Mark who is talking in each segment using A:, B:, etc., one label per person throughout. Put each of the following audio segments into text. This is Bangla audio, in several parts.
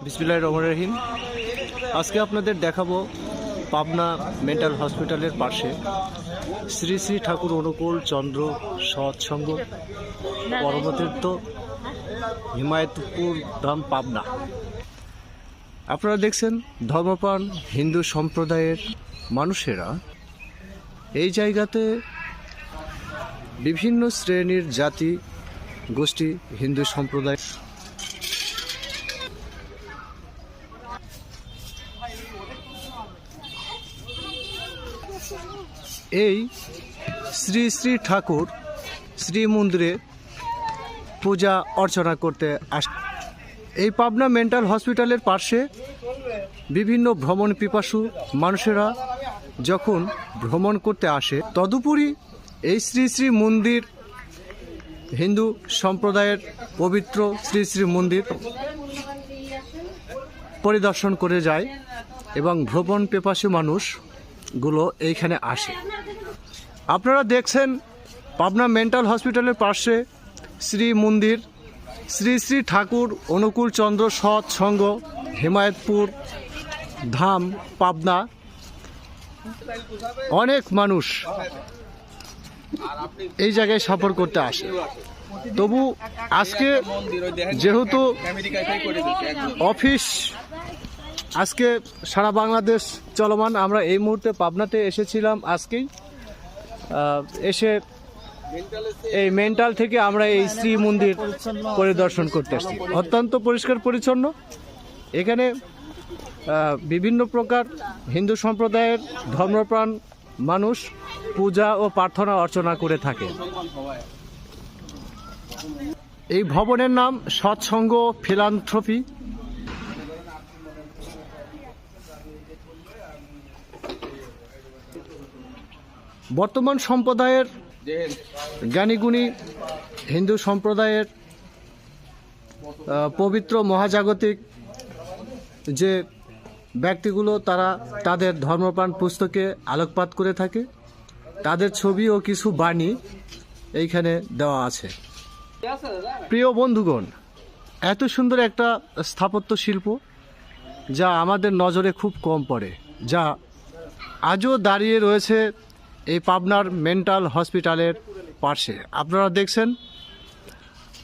A: বিসমিল্লাহির রহমানির রহিম। আজকে আপনাদের দেখাবো পাবনা মেন্টাল হসপিটালের পাশে শ্রী শ্রী ঠাকুর অনুকূল চন্দ্র সৎসঙ্গ পরমতীর্থ হিমায়তপুর ধাম পাবনা। আপনারা দেখছেন ধর্মপ্রাণ হিন্দু সম্প্রদায়ের মানুষেরা এই জায়গাতে বিভিন্ন শ্রেণীর জাতি গোষ্ঠী হিন্দু সম্প্রদায় এই শ্রী শ্রী ঠাকুর শ্রী মন্দিরে পূজা অর্চনা করতে আসে। এই পাবনা মেন্টাল হসপিটালের পাশে বিভিন্ন ভ্রমণ পিপাসু মানুষেরা যখন ভ্রমণ করতে আসে, তদুপরি এই শ্রী শ্রী মন্দির হিন্দু সম্প্রদায়ের পবিত্র শ্রী শ্রী মন্দির পরিদর্শন করে যায় এবং ভ্রমণ পিপাসু মানুষগুলো এইখানে আসে। আপনারা দেখছেন পাবনা মেন্টাল হসপিটালের পাশে শ্রী মন্দির শ্রী শ্রী ঠাকুর অনুকূল চন্দ্র সৎসঙ্গ হিমায়তপুর ধাম পাবনা। অনেক মানুষ এই জায়গায় সফর করতে আসে। তবু আজকে যেহেতু অফিস আজকে সারা বাংলাদেশ চলমান, আমরা এই মুহূর্তে পাবনাতে এসেছিলাম আজকেই এসে এই মেন্টাল থেকে আমরা এই শ্রী মন্দির পরিদর্শন করতে আসছি। অত্যন্ত পরিষ্কার পরিচ্ছন্ন। এখানে বিভিন্ন প্রকার হিন্দু সম্প্রদায়ের ধর্মপ্রাণ মানুষ পূজা ও প্রার্থনা অর্চনা করে থাকে। এই ভবনের নাম সৎসঙ্গ ফিলান্থ্রপি। বর্তমান সম্প্রদায়ের জ্ঞানীগুণী হিন্দু সম্প্রদায়ের পবিত্র মহাজাগতিক যে ব্যক্তিগুলো তারা তাদের ধর্মপ্রাণ পুস্তকে আলোকপাত করে থাকে, তাদের ছবি ও কিছু বাণী এইখানে দেওয়া আছে। প্রিয় বন্ধুগণ, এত সুন্দর একটা স্থাপত্য শিল্প যা আমাদের নজরে খুব কম পড়ে, যা আজও দাঁড়িয়ে রয়েছে এই পাবনার মেন্টাল হসপিটালের পাশে। আপনারা দেখছেন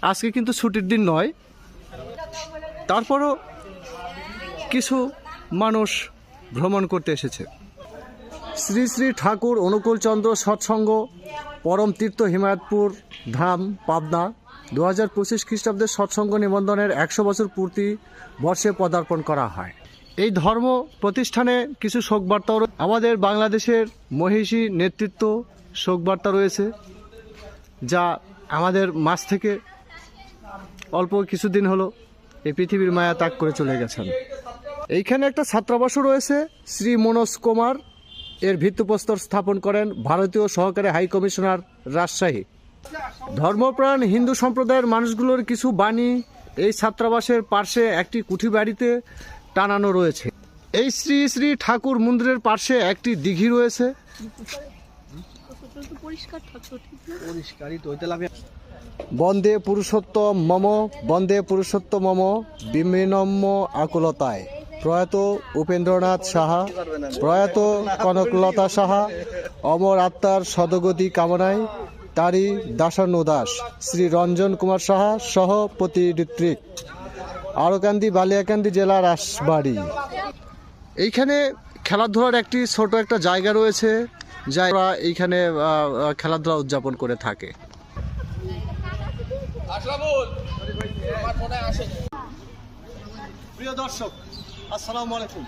A: আজকে কিন্তু ছুটির দিন নয়, তারপরও কিছু মানুষ ভ্রমণ করতে এসেছে। শ্রী শ্রী ঠাকুর অনুকূল চন্দ্র সৎসঙ্গ পরম তীর্থ হিমায়তপুর ধাম পাবনা 2025 খ্রিস্টাব্দের সৎসঙ্গ নিবন্ধনের 100 বছর পূর্তি বর্ষে পদার্পণ করা হয়। এই ধর্ম প্রতিষ্ঠানে কিছু শোকবার্তাও আমাদের বাংলাদেশের মহিষী নেতৃত্ব শোকবার্তা রয়েছে, যা আমাদের মাঝ থেকে অল্প কিছুদিন হলো এই পৃথিবীর মায়া ত্যাগ করে চলে গেছেন। এইখানে একটা ছাত্রাবাসও রয়েছে। শ্রী মনোজ কুমার এর ভিত্তিপ্রস্তর স্থাপন করেন ভারতীয় সহকারী হাই কমিশনার রাজশাহী। ধর্মপ্রাণ হিন্দু সম্প্রদায়ের মানুষগুলোর কিছু বাণী এই ছাত্রাবাসের পাশে একটি কুঠি বাড়িতে টানানো রয়েছে। এই শ্রী শ্রী ঠাকুর মন্দিরের পাশে একটি দিঘি রয়েছে। বন্দে পুরুষোত্তম মম বন্দে পুরুষোত্তম মম বিমিনম্য আকুলতায় প্রয়াত উপেন্দ্রনাথ সাহা, প্রয়াত কনকলতা সাহা অমর আত্মার সদগতি কামনায় তারি দাসান্ন দাস শ্রী রঞ্জন কুমার সাহা সহ প্রতিদিত্রিক আরকান্দি বালিয়াকান্দি জেলা রাসবাড়ি। এইখানে খেলাধুলার একটি ছোট একটা জায়গা রয়েছে, যারা এইখানে খেলাধুলা উদযাপন করে থাকে। প্রিয় দর্শক, আসসালামু আলাইকুম।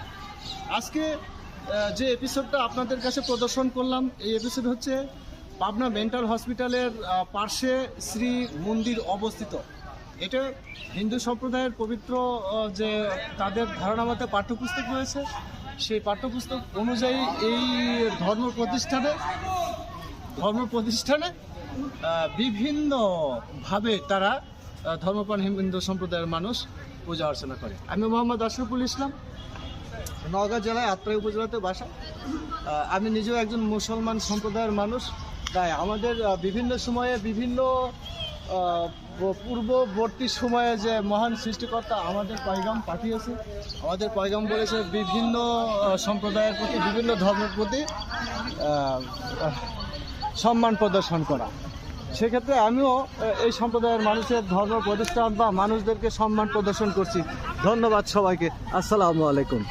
A: আজকে যে এপিসোডটা আপনাদের কাছে প্রদর্শন করলাম, এই এপিসোড হচ্ছে পাবনা মেন্টাল হসপিটালের পাশে শ্রী মন্দির অবস্থিত। এটা হিন্দু সম্প্রদায়ের পবিত্র যে তাদের ধারণা মতে পাঠ্যপুস্তক রয়েছে, সেই পাঠ্যপুস্তক অনুযায়ী এই ধর্ম প্রতিষ্ঠানে বিভিন্নভাবে তারা ধর্মপ্রাণ হিন্দু সম্প্রদায়ের মানুষ পূজা অর্চনা করে। আমি মোহাম্মদ আশরাফুল ইসলাম, নওগাঁ জেলায় আত্রাই উপজেলাতে বাসা। আমি নিজেও একজন মুসলমান সম্প্রদায়ের মানুষ, তাই আমাদের বিভিন্ন সময়ে বিভিন্ন পূর্ববর্তী সময়ে যে মহান সৃষ্টিকর্তা আমাদের পয়গাম পাঠিয়েছে, আমাদের পয়গাম বলেছে বিভিন্ন সম্প্রদায়ের প্রতি, বিভিন্ন ধর্মের প্রতি সম্মান প্রদর্শন করা। সেক্ষেত্রে আমিও এই সম্প্রদায়ের মানুষের ধর্ম প্রতিষ্ঠান বা মানুষদেরকে সম্মান প্রদর্শন করছি। ধন্যবাদ সবাইকে। আসসালামু আলাইকুম।